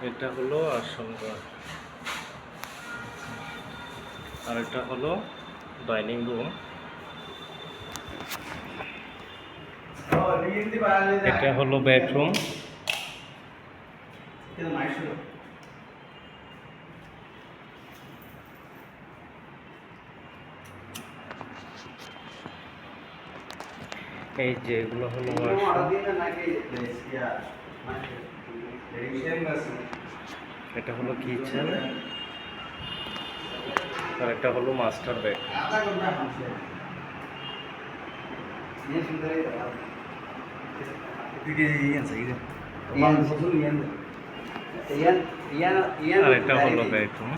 এটা হলো আসন ঘর, আর এটা হলো ডাইনিং রুম। এটা হলো বেডরুম। এই যে এগুলো হলো এটা হলো কিচেন, আর এটা হলো মাস্টার বেড। আর এটা হলো বেডরুম।